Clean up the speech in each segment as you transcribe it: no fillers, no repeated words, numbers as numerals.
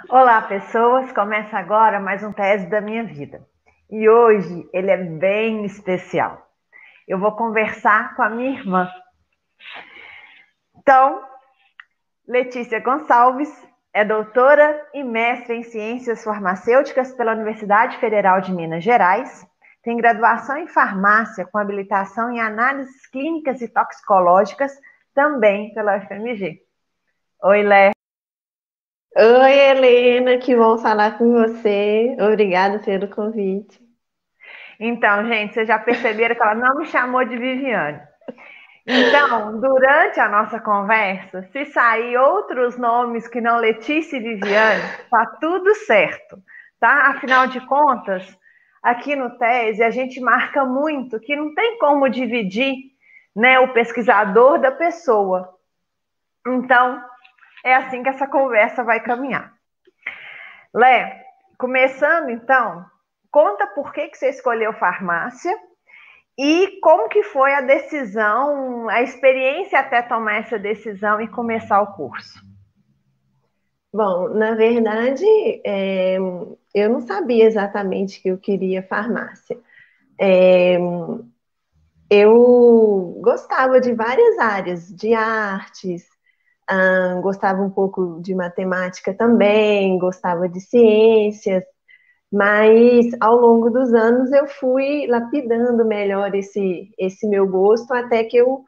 Olá, pessoas! Começa agora mais um Tese da Minha Vida. E hoje ele é bem especial. Eu vou conversar com a minha irmã. Então, Letícia Gonçalves é doutora e mestre em Ciências Farmacêuticas pela Universidade Federal de Minas Gerais. Tem graduação em farmácia com habilitação em análises clínicas e toxicológicas, também pela UFMG. Oi, Lé. Oi, Helena, que bom falar com você. Obrigada pelo convite. Então, gente, vocês já perceberam que ela não me chamou de Viviane. Então, durante a nossa conversa, se sair outros nomes que não Letícia e Viviane, tá tudo certo, tá? Afinal de contas, aqui no Tese, a gente marca muito que não tem como dividir, né, o pesquisador da pessoa. Então, é assim que essa conversa vai caminhar. Lé, começando então, conta por que você escolheu farmácia e como que foi a decisão, a experiência até tomar essa decisão e começar o curso? Bom, na verdade, eu não sabia exatamente que eu queria farmácia. É, eu gostava de várias áreas, de artes, gostava um pouco de matemática também, gostava de ciências, mas ao longo dos anos eu fui lapidando melhor esse meu gosto, até que eu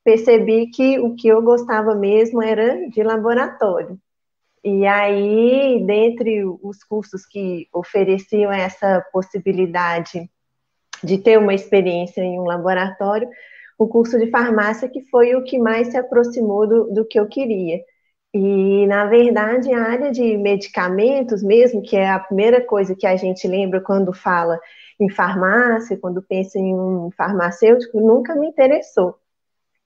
percebi que o que eu gostava mesmo era de laboratório. E aí, dentre os cursos que ofereciam essa possibilidade de ter uma experiência em um laboratório, o curso de farmácia que foi o que mais se aproximou do que eu queria. E, na verdade, a área de medicamentos mesmo, que é a primeira coisa que a gente lembra quando fala em farmácia, quando pensa em um farmacêutico, nunca me interessou.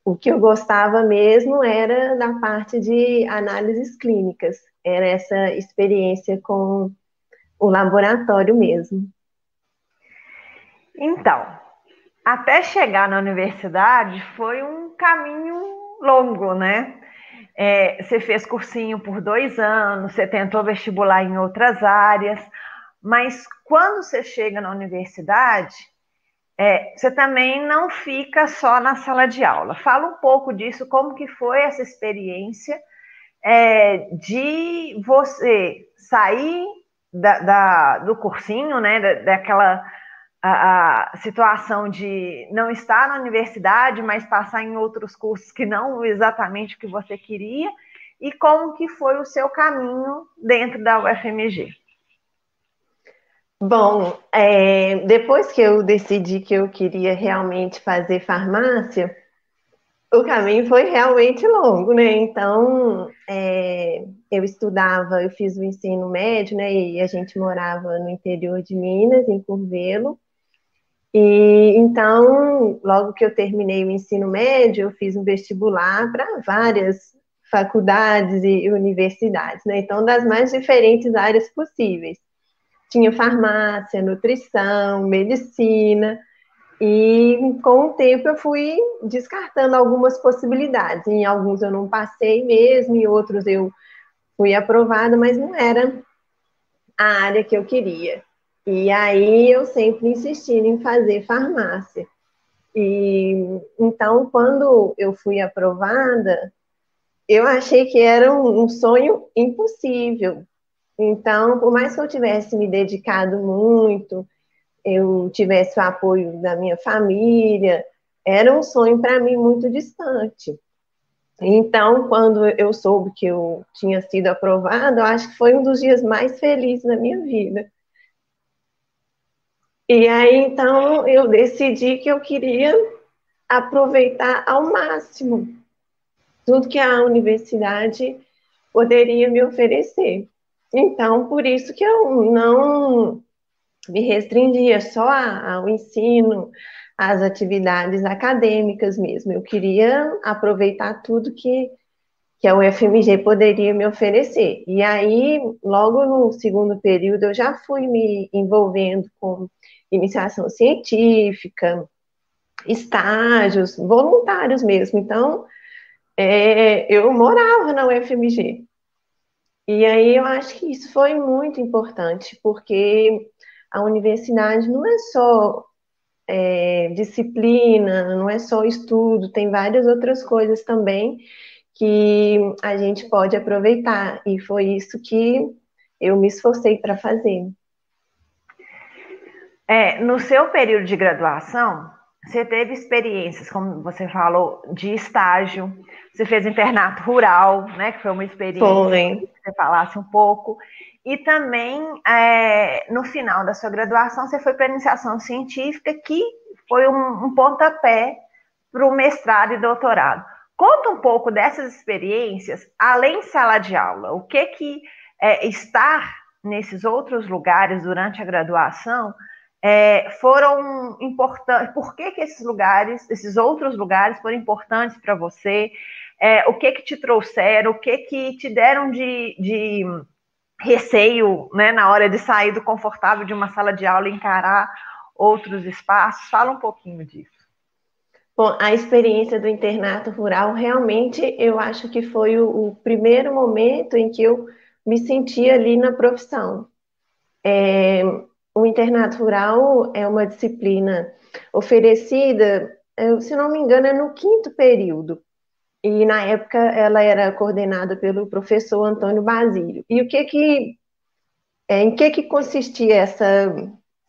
O que eu gostava mesmo era da parte de análises clínicas, era essa experiência com o laboratório mesmo. Então, até chegar na universidade foi um caminho longo, né? Você fez cursinho por 2 anos, você tentou vestibular em outras áreas, mas quando você chega na universidade, você também não fica só na sala de aula. Fala um pouco disso, como que foi essa experiência de você sair do cursinho, né, daquela a situação de não estar na universidade, mas passar em outros cursos que não exatamente o que você queria, e como que foi o seu caminho dentro da UFMG? Bom, depois que eu decidi que eu queria realmente fazer farmácia, o caminho foi realmente longo, né? Então, eu estudava, eu fiz o ensino médio, né? E a gente morava no interior de Minas, em Curvelo. E então, logo que eu terminei o ensino médio, eu fiz um vestibular para várias faculdades e universidades, né? Então, das mais diferentes áreas possíveis. Tinha farmácia, nutrição, medicina, e com o tempo eu fui descartando algumas possibilidades. Em alguns eu não passei mesmo, em outros eu fui aprovada, mas não era a área que eu queria. E aí eu sempre insistindo em fazer farmácia. E então, quando eu fui aprovada, eu achei que era um sonho impossível. Então, por mais que eu tivesse me dedicado muito, eu tivesse o apoio da minha família, era um sonho para mim muito distante. Então, quando eu soube que eu tinha sido aprovada, eu acho que foi um dos dias mais felizes da minha vida. E aí, então, eu decidi que eu queria aproveitar ao máximo tudo que a universidade poderia me oferecer. Então, por isso que eu não me restringia só ao ensino, às atividades acadêmicas mesmo. Eu queria aproveitar tudo que a UFMG poderia me oferecer. E aí, logo no segundo período, eu já fui me envolvendo com iniciação científica, estágios, voluntários mesmo. Então, eu morava na UFMG. E aí eu acho que isso foi muito importante, porque a universidade não é só disciplina, não é só estudo, tem várias outras coisas também que a gente pode aproveitar. E foi isso que eu me esforcei para fazer. No seu período de graduação, você teve experiências, como você falou, de estágio, você fez internato rural, né, que foi uma experiência Foi. que você falasse um pouco, e também, no final da sua graduação, você foi para a iniciação científica, que foi um pontapé para o mestrado e doutorado. Conta um pouco dessas experiências, além de sala de aula, o que estar nesses outros lugares durante a graduação foram importantes. Por que esses lugares, esses outros lugares foram importantes para você? O que te trouxeram? O que te deram de receio, né, na hora de sair do confortável de uma sala de aula e encarar outros espaços? Fala um pouquinho disso. Bom, a experiência do internato rural, realmente, eu acho que foi o primeiro momento em que eu me senti ali na profissão. O internato rural é uma disciplina oferecida, se não me engano, é no quinto período. E na época ela era coordenada pelo professor Antônio Basílio. E em que consistia essa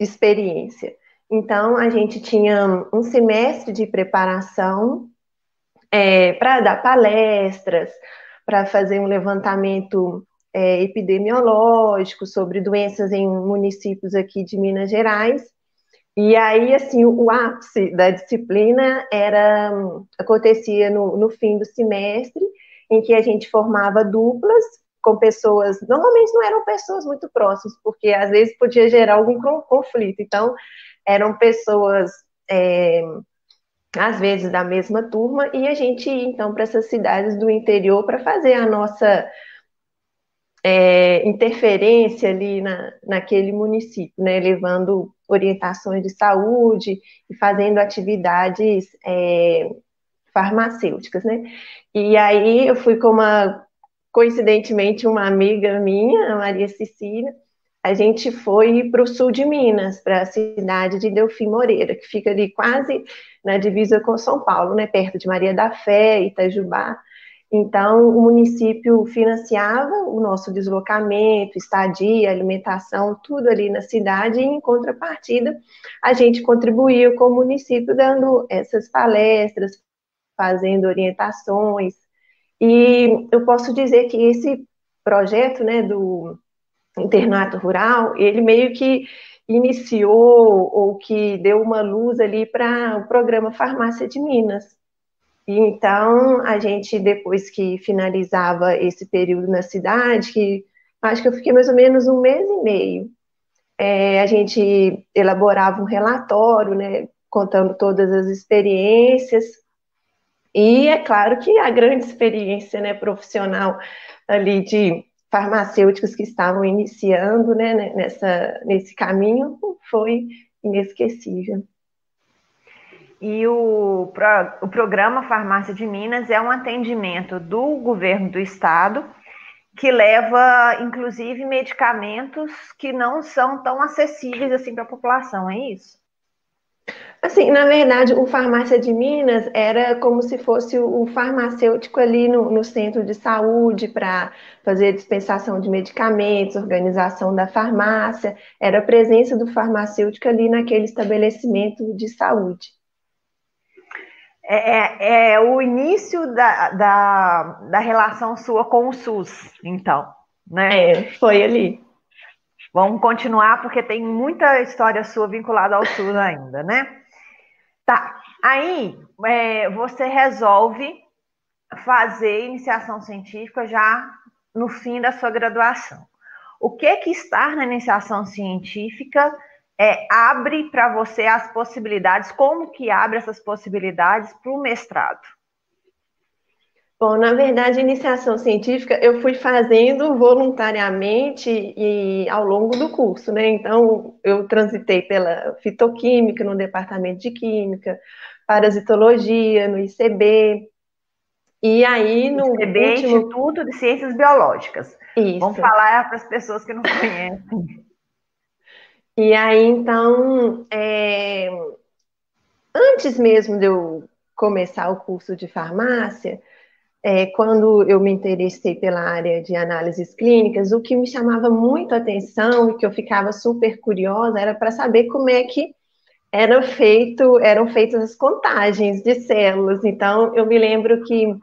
experiência? Então, a gente tinha um semestre de preparação para dar palestras, para fazer um levantamento epidemiológico sobre doenças em municípios aqui de Minas Gerais. E aí, assim, o ápice da disciplina acontecia no fim do semestre, em que a gente formava duplas com pessoas, normalmente não eram pessoas muito próximas, porque às vezes podia gerar algum conflito. Então, eram pessoas, às vezes, da mesma turma, e a gente ia, então, para essas cidades do interior para fazer a nossa interferência ali naquele município, né, levando orientações de saúde e fazendo atividades farmacêuticas, né? E aí eu fui com coincidentemente, uma amiga minha, a Maria Cecília, a gente foi para o sul de Minas, para a cidade de Delfim Moreira, que fica ali quase na divisa com São Paulo, né, perto de Maria da Fé, Itajubá. Então, o município financiava o nosso deslocamento, estadia, alimentação, tudo ali na cidade, e em contrapartida, a gente contribuía com o município dando essas palestras, fazendo orientações. E eu posso dizer que esse projeto, né, do internato rural, ele meio que iniciou ou que deu uma luz ali para o programa Farmácia de Minas. E então, a gente, depois que finalizava esse período na cidade, que acho que eu fiquei mais ou menos um mês e meio, a gente elaborava um relatório, né, contando todas as experiências. E é claro que a grande experiência, né, profissional ali de farmacêuticos que estavam iniciando, né, nesse caminho foi inesquecível. E o programa Farmácia de Minas é um atendimento do governo do estado que leva, inclusive, medicamentos que não são tão acessíveis assim para a população, é isso? Assim, na verdade, o Farmácia de Minas era como se fosse o farmacêutico ali no centro de saúde para fazer dispensação de medicamentos, organização da farmácia, era a presença do farmacêutico ali naquele estabelecimento de saúde. É o início da relação sua com o SUS, então, né? Foi ali. Vamos continuar, porque tem muita história sua vinculada ao SUS ainda, né? Tá. Aí, você resolve fazer iniciação científica já no fim da sua graduação. O que estar na iniciação científica abre para você as possibilidades? Como que abre essas possibilidades para o mestrado? Bom, na verdade, a iniciação científica eu fui fazendo voluntariamente e ao longo do curso, né? Então, eu transitei pela fitoquímica no departamento de química, parasitologia no ICB, E aí, no ICB, último... Instituto de Ciências Biológicas. Vamos Isso. falar para as pessoas que não conhecem. E aí, então, antes mesmo de eu começar o curso de farmácia, quando eu me interessei pela área de análises clínicas, o que me chamava muito a atenção e que eu ficava super curiosa era para saber como é que eram feitas as contagens de células. Então, eu me lembro que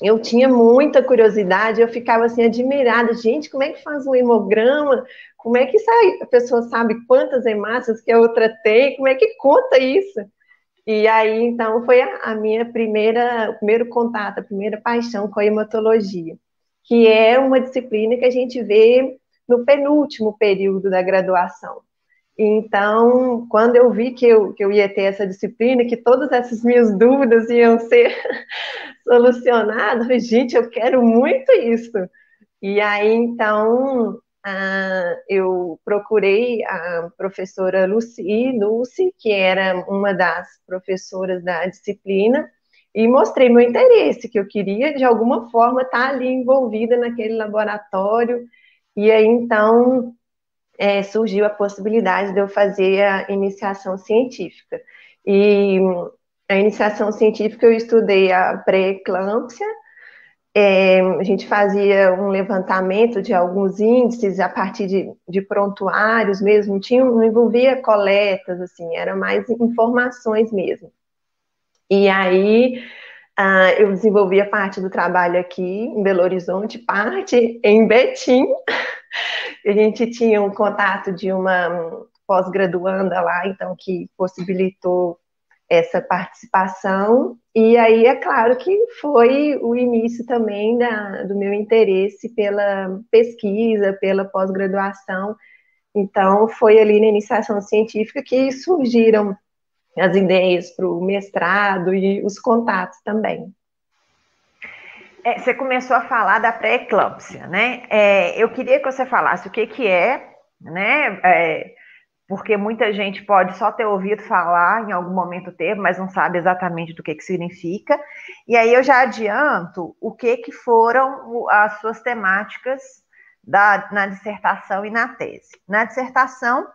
eu tinha muita curiosidade, eu ficava assim admirada, gente, como é que faz um hemograma? Como é que sai? A pessoa sabe quantas hemácias que a outra tem? Como é que conta isso? E aí, então, foi a minha o primeiro contato, a primeira paixão com a hematologia, que é uma disciplina que a gente vê no penúltimo período da graduação. Então, quando eu vi que eu ia ter essa disciplina, que todas essas minhas dúvidas iam ser solucionadas, eu falei, gente, eu quero muito isso. E aí, então, eu procurei a professora Lucy, que era uma das professoras da disciplina, e mostrei meu interesse, que eu queria, de alguma forma, estar ali envolvida naquele laboratório. E aí, então, surgiu a possibilidade de eu fazer a iniciação científica. E a iniciação científica eu estudei a pré-eclâmpsia, a gente fazia um levantamento de alguns índices a partir de prontuários mesmo, não envolvia coletas, assim, era mais informações mesmo. E aí eu desenvolvia parte do trabalho aqui em Belo Horizonte, parte em Betim. A gente tinha um contato de uma pós-graduanda lá, então, que possibilitou essa participação, e aí é claro que foi o início também do meu interesse pela pesquisa, pela pós-graduação. Então, foi ali na iniciação científica que surgiram as ideias para o mestrado e os contatos também. Você começou a falar da pré-eclâmpsia, né? Eu queria que você falasse o que é, né? Porque muita gente pode só ter ouvido falar, em algum momento teve, mas não sabe exatamente do que significa. E aí eu já adianto o que foram as suas temáticas na dissertação e na tese. Na dissertação,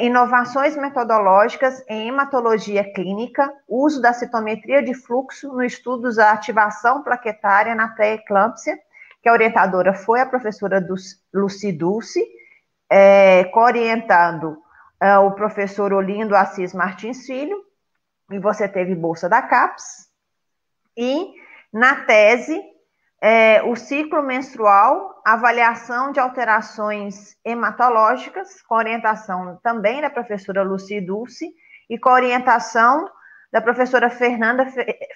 inovações metodológicas em hematologia clínica, uso da citometria de fluxo no estudo da ativação plaquetária na pré-eclâmpsia, que a orientadora foi a professora Lucy Dulce, coorientando o professor Olindo Assis Martins Filho, e você teve bolsa da CAPES, e na tese, o ciclo menstrual, avaliação de alterações hematológicas, com orientação também da professora Lucy Dulce, e com orientação da professora Fernanda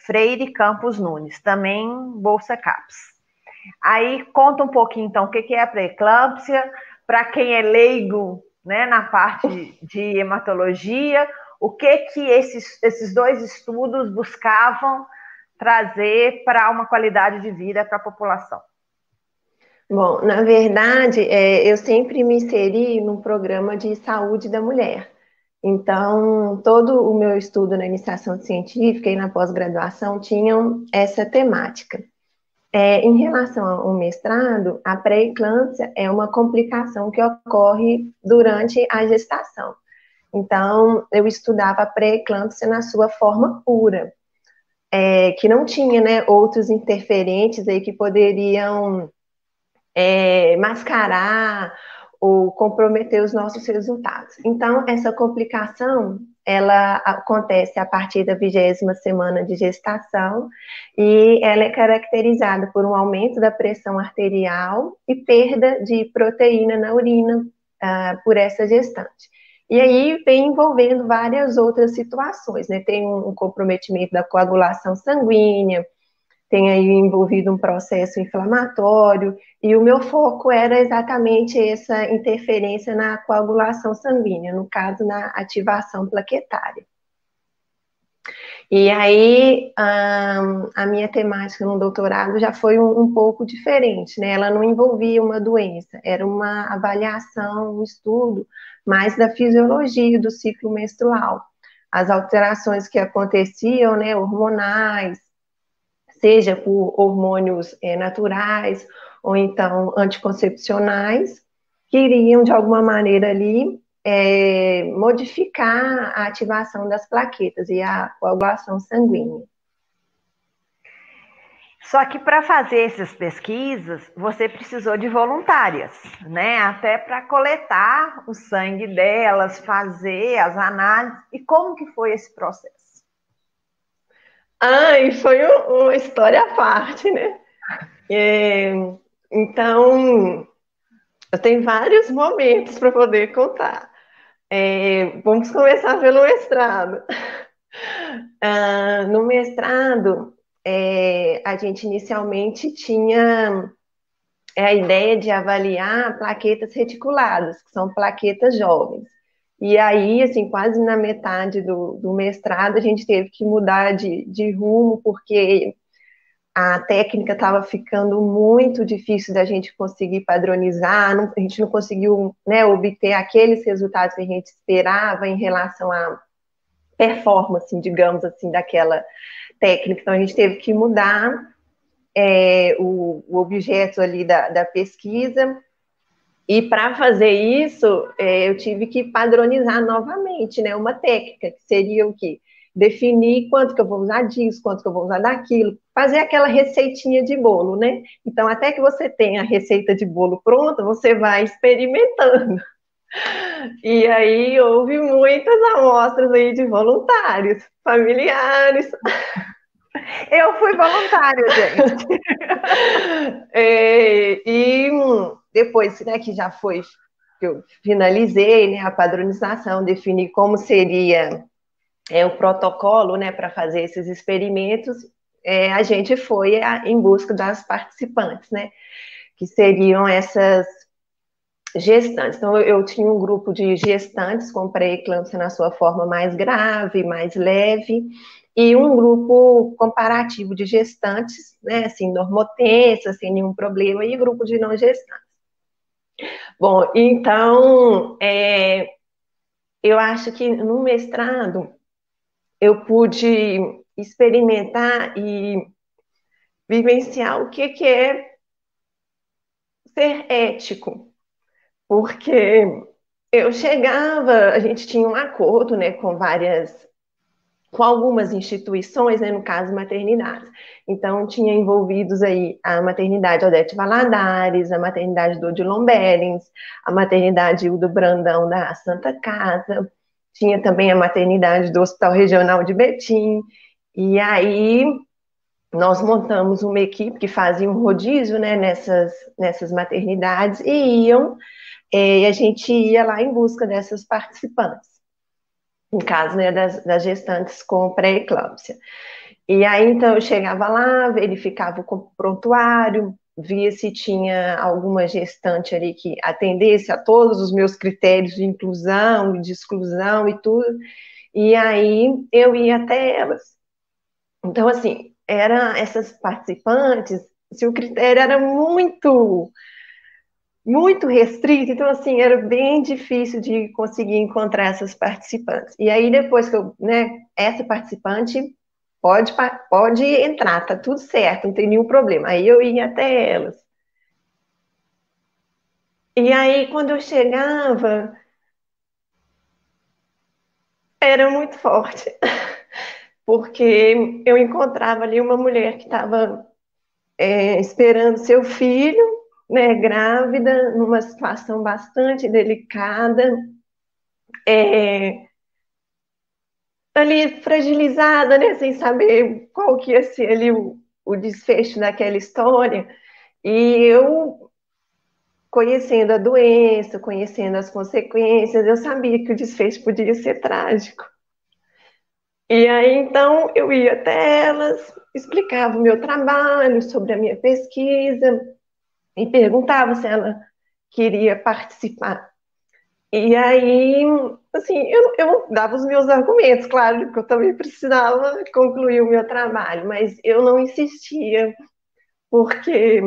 Freire Campos Nunes, também bolsa CAPES. Aí conta um pouquinho, então, o que é a pré-eclâmpsia, para quem é leigo, né, na parte de hematologia, o que esses dois estudos buscavam trazer para uma qualidade de vida para a população? Bom, na verdade, eu sempre me inseri num programa de saúde da mulher. Então, todo o meu estudo na iniciação científica e na pós-graduação tinham essa temática. Em relação ao mestrado, a pré-eclâmpsia é uma complicação que ocorre durante a gestação. Então, eu estudava a pré-eclâmpsia na sua forma pura, que não tinha, né, outros interferentes aí que poderiam mascarar ou comprometer os nossos resultados. Então, essa complicação, ela acontece a partir da 20ª semana de gestação e ela é caracterizada por um aumento da pressão arterial e perda de proteína na urina por essa gestante. E aí vem envolvendo várias outras situações, né? Tem um comprometimento da coagulação sanguínea, tem aí envolvido um processo inflamatório, e o meu foco era exatamente essa interferência na coagulação sanguínea, no caso, na ativação plaquetária. E aí, a minha temática no doutorado já foi um pouco diferente, né? Ela não envolvia uma doença, era uma avaliação, um estudo mais da fisiologia do ciclo menstrual. As alterações que aconteciam, né, hormonais, seja por hormônios naturais ou então anticoncepcionais, que iriam, de alguma maneira, ali modificar a ativação das plaquetas e a coagulação sanguínea. Só que para fazer essas pesquisas, você precisou de voluntárias, né? Até para coletar o sangue delas, fazer as análises. E como que foi esse processo? E foi uma história à parte, né? Então, eu tenho vários momentos para poder contar. Vamos começar pelo mestrado. No mestrado, a gente inicialmente tinha a ideia de avaliar plaquetas reticuladas, que são plaquetas jovens. E aí, assim, quase na metade do mestrado, a gente teve que mudar de rumo, porque a técnica estava ficando muito difícil da gente conseguir padronizar, a gente não conseguiu, né, obter aqueles resultados que a gente esperava em relação à performance, digamos assim, daquela técnica. Então, a gente teve que mudar o objeto ali da pesquisa. E para fazer isso, eu tive que padronizar novamente, né, uma técnica, que seria o quê? Definir quanto que eu vou usar disso, quanto que eu vou usar daquilo, fazer aquela receitinha de bolo, né? Então, até que você tenha a receita de bolo pronta, você vai experimentando. E aí houve muitas amostras aí de voluntários, familiares. Eu fui voluntária, gente. E depois, né, que já foi, que eu finalizei, né, a padronização, defini como seria o protocolo, né, para fazer esses experimentos, a gente foi em busca das participantes, né, que seriam essas gestantes. Então, eu tinha um grupo de gestantes com pré-eclâmpsia na sua forma mais grave, mais leve, e um grupo comparativo de gestantes, né, assim, normotensas, sem nenhum problema, e grupo de não gestantes. Bom, então, eu acho que no mestrado eu pude experimentar e vivenciar o que é ser ético, porque eu chegava, a gente tinha um acordo, né, com algumas instituições, né, no caso maternidades. Então, tinha envolvidos aí a maternidade Odete Valadares, a maternidade do Odilon Bellings, a maternidade Udo Brandão da Santa Casa, tinha também a maternidade do Hospital Regional de Betim, e aí nós montamos uma equipe que fazia um rodízio, né, nessas maternidades, e a gente ia lá em busca dessas participantes, no caso, né, das gestantes com pré-eclâmpsia. E aí, então, eu chegava lá, verificava o prontuário, via se tinha alguma gestante ali que atendesse a todos os meus critérios de inclusão e de exclusão e tudo, e aí eu ia até elas. Então, assim, essas participantes, se o critério era muito muito restrito, então assim, era bem difícil de conseguir encontrar essas participantes. E aí depois que eu, né, essa participante pode entrar, tá tudo certo, não tem nenhum problema. Aí eu ia até elas. E aí quando eu chegava, era muito forte, porque eu encontrava ali uma mulher que estava esperando seu filho, né, grávida, numa situação bastante delicada, é, ali fragilizada, né, sem saber qual que ia ser ali o desfecho daquela história. E eu, conhecendo a doença, conhecendo as consequências, eu sabia que o desfecho podia ser trágico. E aí, então, eu ia até elas, explicava o meu trabalho sobre a minha pesquisa e perguntava se ela queria participar. E aí, assim, eu dava os meus argumentos, claro, que eu também precisava concluir o meu trabalho, mas eu não insistia, porque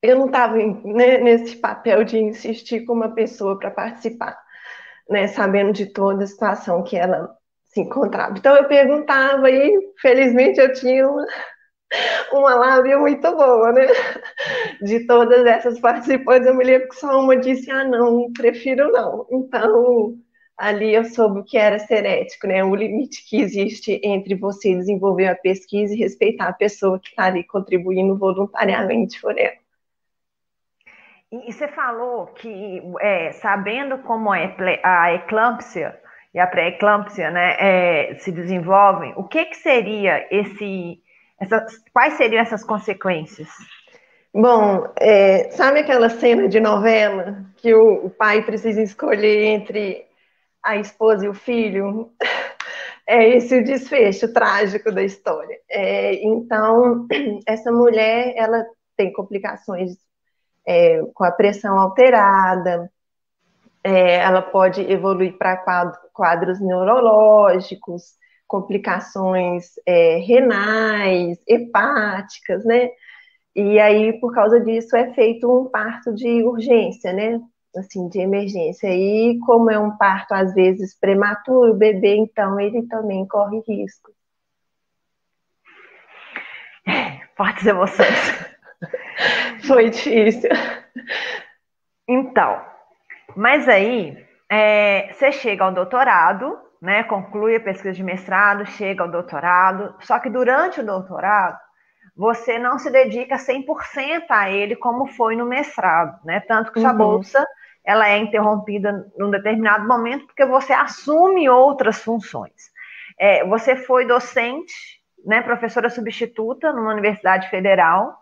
eu não estava, né, nesse papel de insistir com uma pessoa para participar, né, sabendo de toda a situação que ela se encontrava. Então eu perguntava e, felizmente, eu tinha uma lábia muito boa, né? De todas essas participantes, eu me lembro que só uma disse, ah, não, prefiro não. Então, ali eu soube o que era ser ético, né? O limite que existe entre você desenvolver a pesquisa e respeitar a pessoa que está ali contribuindo voluntariamente por ela. E você falou que, sabendo como a eclâmpsia e a pré-eclâmpsia, né, se desenvolvem, o que seria quais seriam essas consequências? Bom, sabe aquela cena de novela que o pai precisa escolher entre a esposa e o filho? É esse o desfecho trágico da história. Então, essa mulher, ela tem complicações com a pressão alterada, ela pode evoluir para quadros neurológicos, complicações renais, hepáticas, né? E aí, por causa disso, é feito um parto de urgência, né? Assim, de emergência. E como é um parto, às vezes, prematuro, o bebê, então, ele também corre risco. Fortes emoções. Foi difícil. Então, mas aí, você chega ao doutorado, né? Conclui a pesquisa de mestrado, chega ao doutorado, só que durante o doutorado, você não se dedica 100% a ele como foi no mestrado, né? Tanto que sua bolsa ela é interrompida num determinado momento porque você assume outras funções. Você foi docente, né, professora substituta numa universidade federal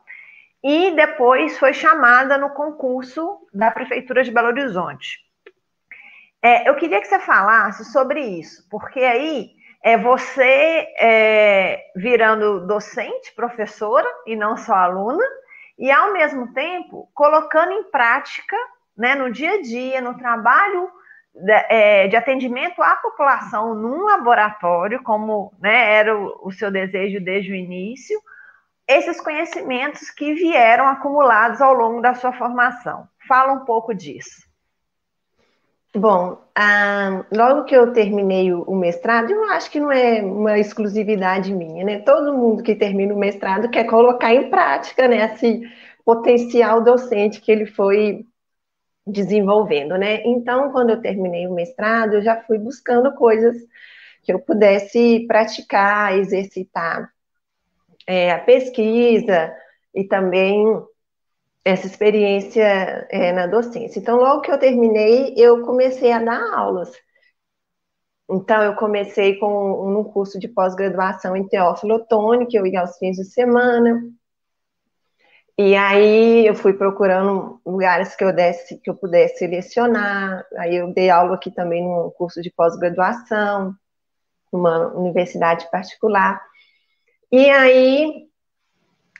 e depois foi chamada no concurso da Prefeitura de Belo Horizonte. Eu queria que você falasse sobre isso, porque aí você virando docente, professora, e não só aluna, e ao mesmo tempo colocando em prática, né, no dia a dia, no trabalho de atendimento à população num laboratório, como, né, era o seu desejo desde o início, esses conhecimentos que vieram acumulados ao longo da sua formação. Fala um pouco disso. Bom, logo que eu terminei o mestrado, eu acho que não é uma exclusividade minha, né? Todo mundo que termina o mestrado quer colocar em prática, né, esse potencial docente que ele foi desenvolvendo, né? Então, quando eu terminei o mestrado, eu já fui buscando coisas que eu pudesse praticar, exercitar a pesquisa e também essa experiência na docência. Então, logo que eu terminei, eu comecei a dar aulas. Então, eu comecei com um curso de pós-graduação em Teófilo Otoni, que eu ia aos fins de semana. E aí eu fui procurando lugares que eu pudesse selecionar. Aí eu dei aula aqui também num curso de pós-graduação, numa universidade particular. E aí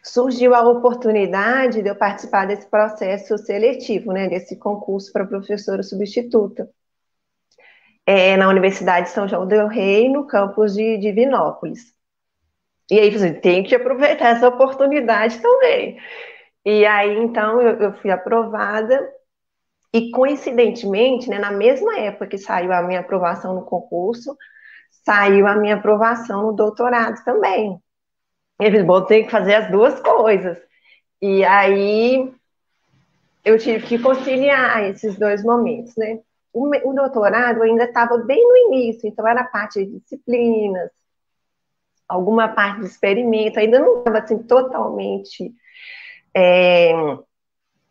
surgiu a oportunidade de eu participar desse processo seletivo, né, desse concurso para professora substituta, na Universidade de São João del Rei, no campus de Divinópolis. E aí, assim, tem que aproveitar essa oportunidade também. E aí, então, eu fui aprovada e, coincidentemente, né, na mesma época que saiu a minha aprovação no concurso, saiu a minha aprovação no doutorado também. Eu falei, bom, tem que fazer as duas coisas. E aí, eu tive que conciliar esses dois momentos, né? O doutorado ainda estava bem no início, então era parte de disciplinas, alguma parte de experimento, ainda não estava assim totalmente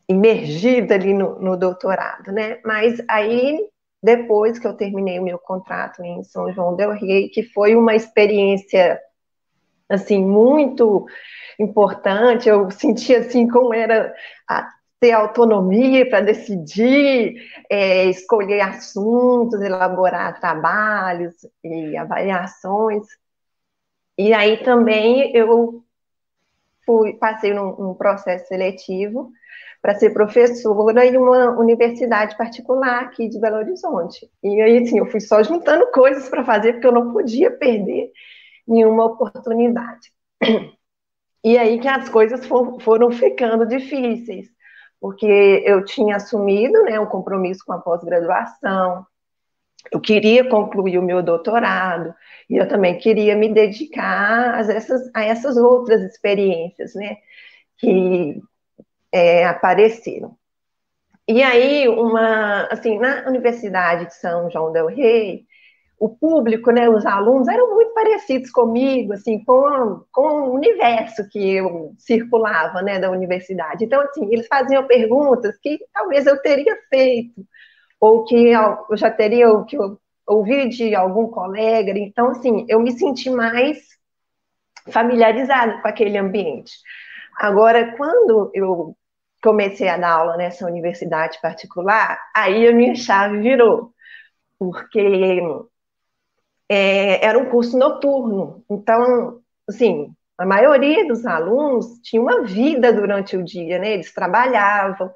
imergida ali no doutorado, né? Mas aí, depois que eu terminei o meu contrato em São João del Rei, que foi uma experiência, assim, muito importante, eu senti, assim, como era ter autonomia para decidir, escolher assuntos, elaborar trabalhos e avaliações. E aí também eu passei num processo seletivo para ser professora em uma universidade particular aqui de Belo Horizonte. E aí, assim, eu fui só juntando coisas para fazer, porque eu não podia perder nenhuma oportunidade. E aí que as coisas foram ficando difíceis, porque eu tinha assumido, né, um compromisso com a pós-graduação, eu queria concluir o meu doutorado, e eu também queria me dedicar a essas outras experiências, né, que apareceram. E aí, assim, na Universidade de São João del Rei, o público, né, os alunos eram muito parecidos comigo, assim, com o universo que eu circulava, né, da universidade. Então, assim, eles faziam perguntas que talvez eu teria feito, ou que eu já teria, ou que eu ouvi de algum colega. Então, assim, eu me senti mais familiarizada com aquele ambiente. Agora, quando eu comecei a dar aula nessa universidade particular, aí a minha chave virou, porque era um curso noturno. Então, assim, a maioria dos alunos tinha uma vida durante o dia, né? Eles trabalhavam,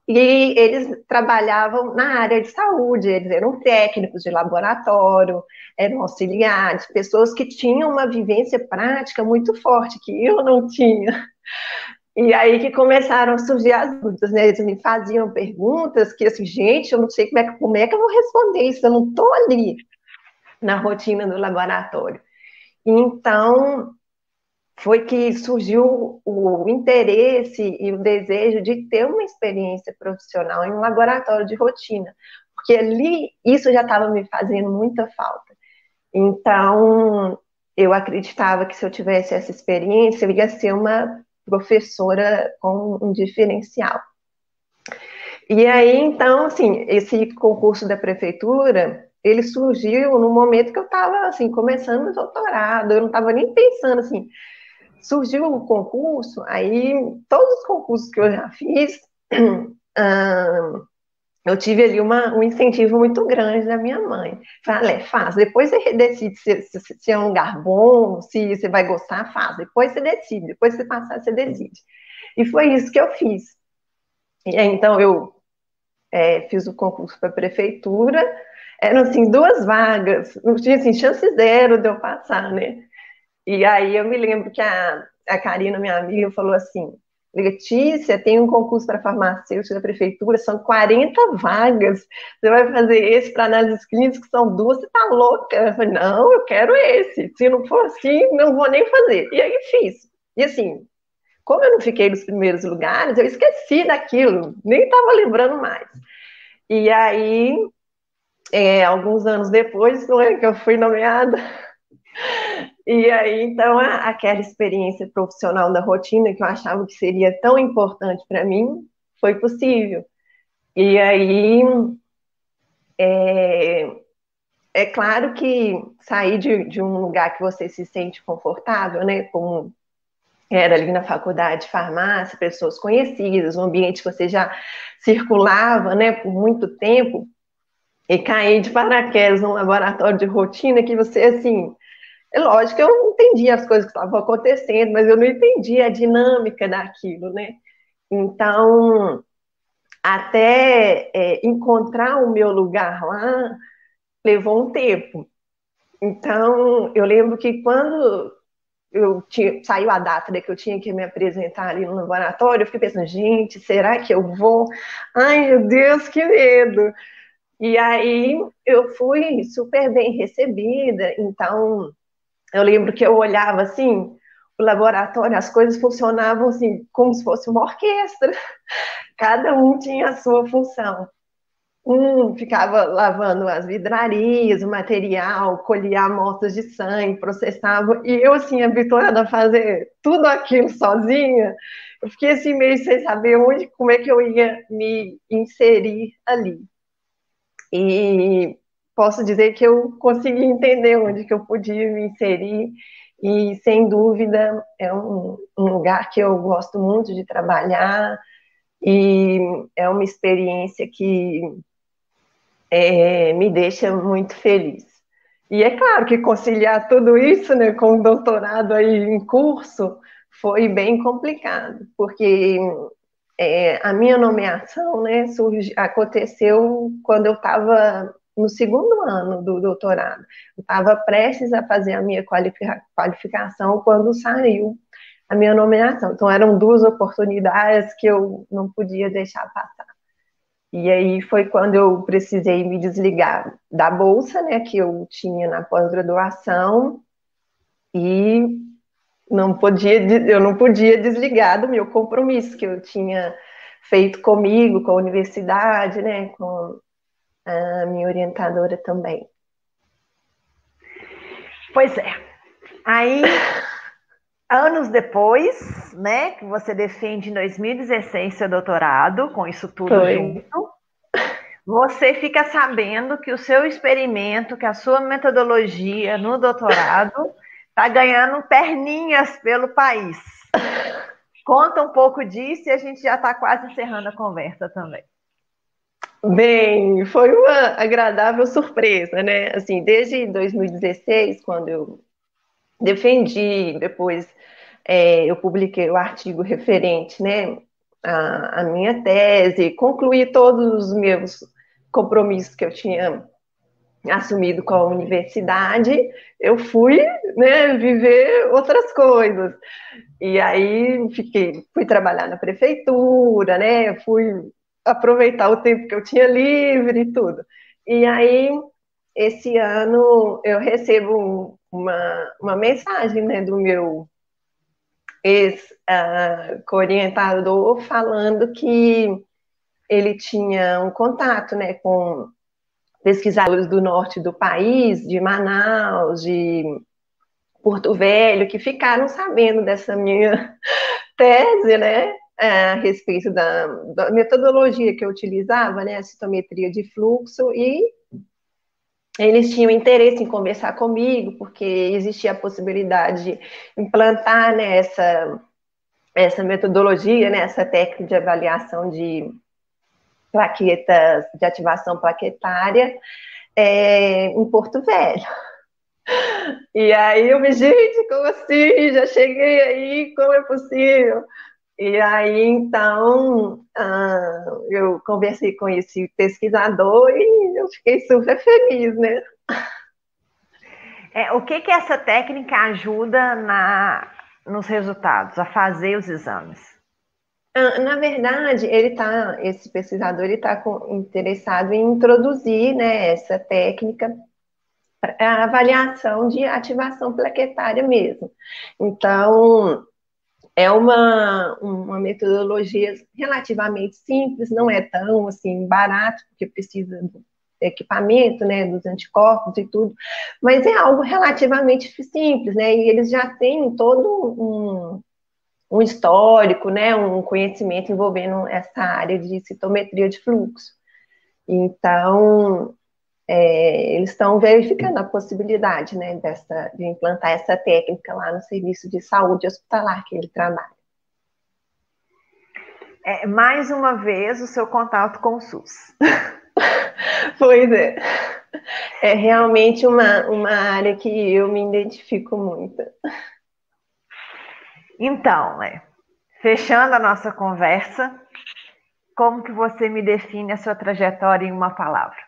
e eles trabalhavam na área de saúde, eles eram técnicos de laboratório, eram auxiliares, pessoas que tinham uma vivência prática muito forte, que eu não tinha. E aí que começaram a surgir as dúvidas, né? Eles me faziam perguntas que, assim, gente, eu não sei como é que eu vou responder isso, eu não estou ali na rotina do laboratório. Então, foi que surgiu o interesse e o desejo de ter uma experiência profissional em um laboratório de rotina, porque ali isso já estava me fazendo muita falta. Então, eu acreditava que se eu tivesse essa experiência, eu ia ser uma professora com um diferencial. E aí, então, assim, esse concurso da prefeitura, ele surgiu no momento que eu estava, assim, começando o doutorado, eu não estava nem pensando, assim, surgiu o concurso, aí todos os concursos que eu já fiz, eu tive ali um incentivo muito grande da minha mãe. Falei, faz, depois você decide se é um lugar bom, se você vai gostar, faz, depois você decide, depois você passar, você decide. E foi isso que eu fiz. E aí, então, eu fiz o concurso para a prefeitura, eram, assim, 2 vagas, não tinha, assim, chance zero de eu passar, né? E aí eu me lembro que a Karina, minha amiga, falou assim, Letícia, tem um concurso para farmacêutica da prefeitura, são 40 vagas, você vai fazer esse para análises clínicas, que são 2, você tá louca? Eu falei, não, eu quero esse, se não for assim, não vou nem fazer. E aí fiz. E assim, como eu não fiquei nos primeiros lugares, eu esqueci daquilo, nem estava lembrando mais. E aí, alguns anos depois, que eu fui nomeada, e aí, então, aquela experiência profissional da rotina que eu achava que seria tão importante para mim, foi possível. E aí, é, é claro que sair de um lugar que você se sente confortável, né, como era ali na faculdade de farmácia, pessoas conhecidas, um ambiente que você já circulava, né, por muito tempo, e cair de paraquedas num laboratório de rotina que você, assim, é lógico que eu não entendia as coisas que estavam acontecendo, mas eu não entendia a dinâmica daquilo, né? Então, até encontrar o meu lugar lá, levou um tempo. Então, eu lembro que quando saiu a data, né, que eu tinha que me apresentar ali no laboratório, eu fiquei pensando, gente, será que eu vou? Ai, meu Deus, que medo! E aí eu fui super bem recebida, então eu lembro que eu olhava assim, o laboratório, as coisas funcionavam assim, como se fosse uma orquestra. Cada um tinha a sua função. Um ficava lavando as vidrarias, o material, colhia amostras de sangue, processava. E eu, assim, habituada a fazer tudo aquilo sozinha, eu fiquei assim meio sem saber como é que eu ia me inserir ali. E posso dizer que eu consegui entender onde que eu podia me inserir e, sem dúvida, é um lugar que eu gosto muito de trabalhar e é uma experiência que me deixa muito feliz. E é claro que conciliar tudo isso, né, com o doutorado aí em curso foi bem complicado, porque a minha nomeação, né, aconteceu quando eu estava no segundo ano do doutorado. Eu estava prestes a fazer a minha qualificação quando saiu a minha nomeação. Então, eram 2 oportunidades que eu não podia deixar passar. E aí foi quando eu precisei me desligar da bolsa, né, que eu tinha na pós-graduação, e eu não podia desligar do meu compromisso que eu tinha feito comigo, com a universidade, né, com a minha orientadora também. Pois é. Aí, anos depois, né, que você defende em 2016 seu doutorado, com isso tudo Foi. junto, você fica sabendo que o seu experimento, que a sua metodologia no doutorado está ganhando perninhas pelo país. Conta um pouco disso e a gente já está quase encerrando a conversa também. Bem, foi uma agradável surpresa, né? Assim, desde 2016, quando eu defendi, depois eu publiquei o artigo referente, né, à minha tese, concluí todos os meus compromissos que eu tinha assumido com a universidade, eu fui, né, viver outras coisas. E aí fui trabalhar na prefeitura, né, fui aproveitar o tempo que eu tinha livre e tudo. E aí, esse ano, eu recebo uma mensagem, né, do meu ex-orientador falando que ele tinha um contato, né, com pesquisadores do norte do país, de Manaus, de Porto Velho, que ficaram sabendo dessa minha tese, né, a respeito da metodologia que eu utilizava, né, a citometria de fluxo, e eles tinham interesse em conversar comigo, porque existia a possibilidade de implantar, né, essa metodologia, né, essa técnica de avaliação de plaquetas de ativação plaquetária em Porto Velho. E aí eu me, gente, como assim? Já cheguei aí, como é possível? E aí, então, eu conversei com esse pesquisador e eu fiquei super feliz, né? O que essa técnica ajuda nos resultados, a fazer os exames? Na verdade, esse pesquisador está interessado em introduzir, né, essa técnica, a avaliação de ativação plaquetária mesmo. Então, é uma metodologia relativamente simples, não é tão assim barato, porque precisa do equipamento, né, dos anticorpos e tudo, mas é algo relativamente simples, né, e eles já têm todo um histórico, né, um conhecimento envolvendo essa área de citometria de fluxo. Então, eles estão verificando a possibilidade, né, de implantar essa técnica lá no serviço de saúde hospitalar que ele trabalha. Mais uma vez, o seu contato com o SUS. Pois é. É realmente uma área que eu me identifico muito. Então, fechando a nossa conversa, como que você me define a sua trajetória em uma palavra?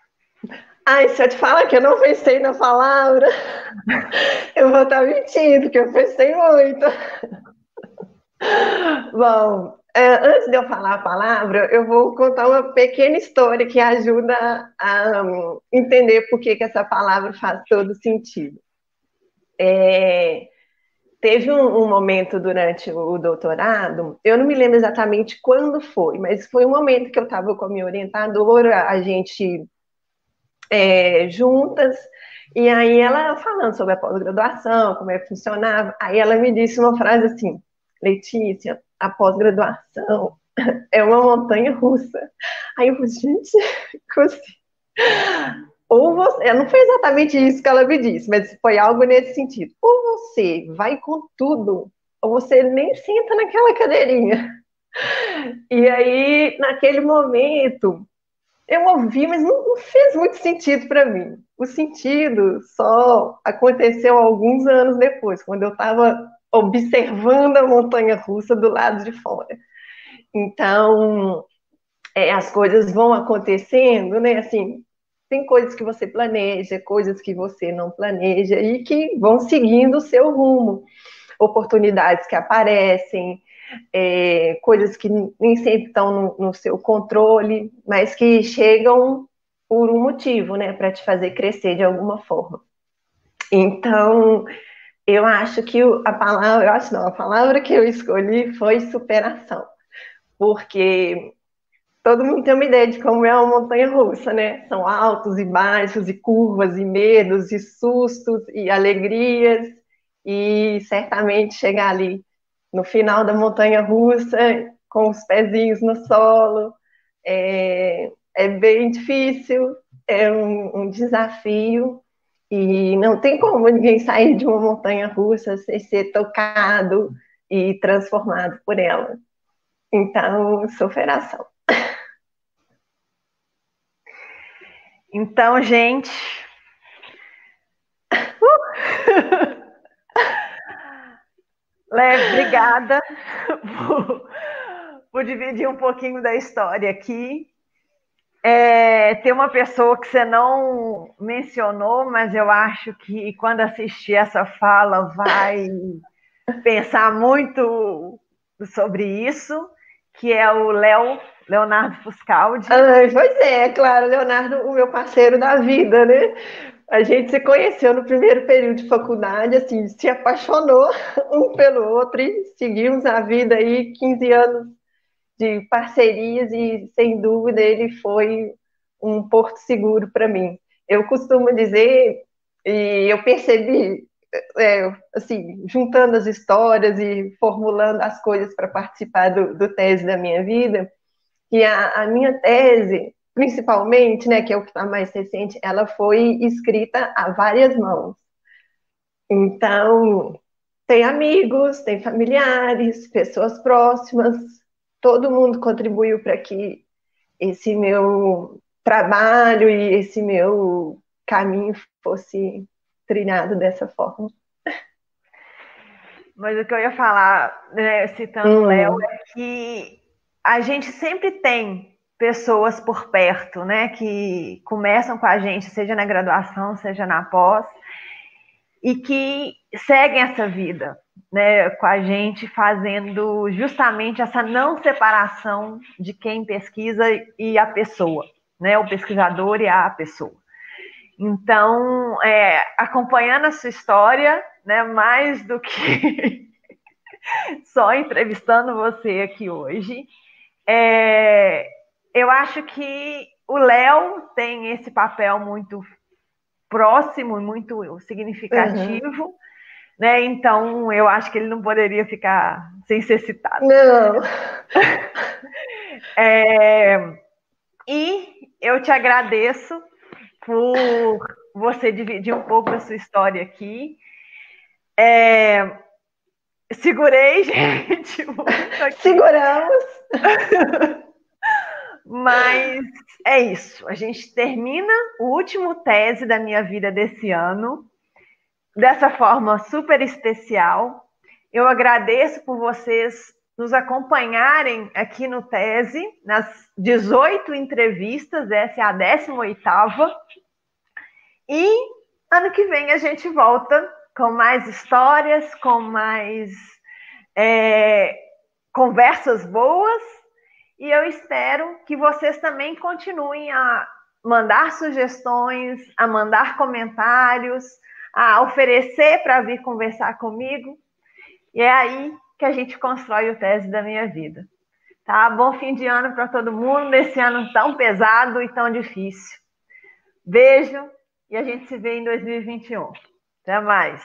Ai, se eu te falar que eu não pensei na palavra, eu vou estar mentindo, porque eu pensei muito. Bom, antes de eu falar a palavra, eu vou contar uma pequena história que ajuda a entender por que essa palavra faz todo sentido. Teve um momento durante o doutorado, eu não me lembro exatamente quando foi, mas foi um momento que eu estava com a minha orientadora, a gente juntas, e aí ela falando sobre a pós-graduação, como é que funcionava, aí ela me disse uma frase assim: Letícia, a pós-graduação é uma montanha russa. Aí eu falei, gente, como assim? Ou você, não foi exatamente isso que ela me disse, mas foi algo nesse sentido. Ou você vai com tudo, ou você nem senta naquela cadeirinha. E aí, naquele momento, eu ouvi, mas não fez muito sentido para mim. O sentido só aconteceu alguns anos depois, quando eu estava observando a montanha russa do lado de fora. Então, as coisas vão acontecendo, né? Assim, tem coisas que você planeja, coisas que você não planeja e que vão seguindo o seu rumo. Oportunidades que aparecem, coisas que nem sempre estão no seu controle, mas que chegam por um motivo, né, para te fazer crescer de alguma forma. Então, eu acho que a palavra que eu escolhi foi superação, porque todo mundo tem uma ideia de como é uma montanha-russa, né? São altos e baixos, e curvas, e medos, e sustos, e alegrias, e certamente chegar ali no final da montanha-russa, com os pezinhos no solo, é bem difícil, é um desafio, e não tem como ninguém sair de uma montanha-russa sem ser tocado e transformado por ela. Então, superação. Então, gente. Lé, obrigada por dividir um pouquinho da história aqui. Tem uma pessoa que você não mencionou, mas eu acho que quando assistir essa fala vai pensar muito sobre isso, que é o Leonardo Fuscaldi. Pois é, claro, Leonardo, o meu parceiro da vida, né? A gente se conheceu no primeiro período de faculdade, assim, se apaixonou um pelo outro e seguimos a vida aí, 15 anos de parcerias e, sem dúvida, ele foi um porto seguro para mim. Eu costumo dizer, e eu percebi, assim, juntando as histórias e formulando as coisas para participar do tese da minha vida, que a minha tese, principalmente, né, que é o que está mais recente, ela foi escrita a várias mãos. Então, tem amigos, tem familiares, pessoas próximas, todo mundo contribuiu para que esse meu trabalho e esse meu caminho fosse trilhado dessa forma. Mas o que eu ia falar, né, citando o Léo, é que a gente sempre tem pessoas por perto, né, que começam com a gente, seja na graduação, seja na pós, e que seguem essa vida, né, com a gente, fazendo justamente essa não separação de quem pesquisa e a pessoa, né, o pesquisador e a pessoa. Então, acompanhando a sua história, né, mais do que só entrevistando você aqui hoje, eu acho que o Léo tem esse papel muito próximo, muito significativo, né? Então, eu acho que ele não poderia ficar sem ser citado. Não. E eu te agradeço por você dividir um pouco da sua história aqui. Segurei, gente. Seguramos. Mas é isso. A gente termina o último tese da minha vida desse ano, dessa forma super especial. Eu agradeço por vocês nos acompanharem aqui no Tese, nas 18 entrevistas, essa é a 18ª. E ano que vem a gente volta com mais histórias, com mais conversas boas. E eu espero que vocês também continuem a mandar sugestões, a mandar comentários, a oferecer para vir conversar comigo. E é aí que a gente constrói o tese da minha vida. Tá? Bom fim de ano para todo mundo, nesse ano tão pesado e tão difícil. Beijo e a gente se vê em 2021. Até mais.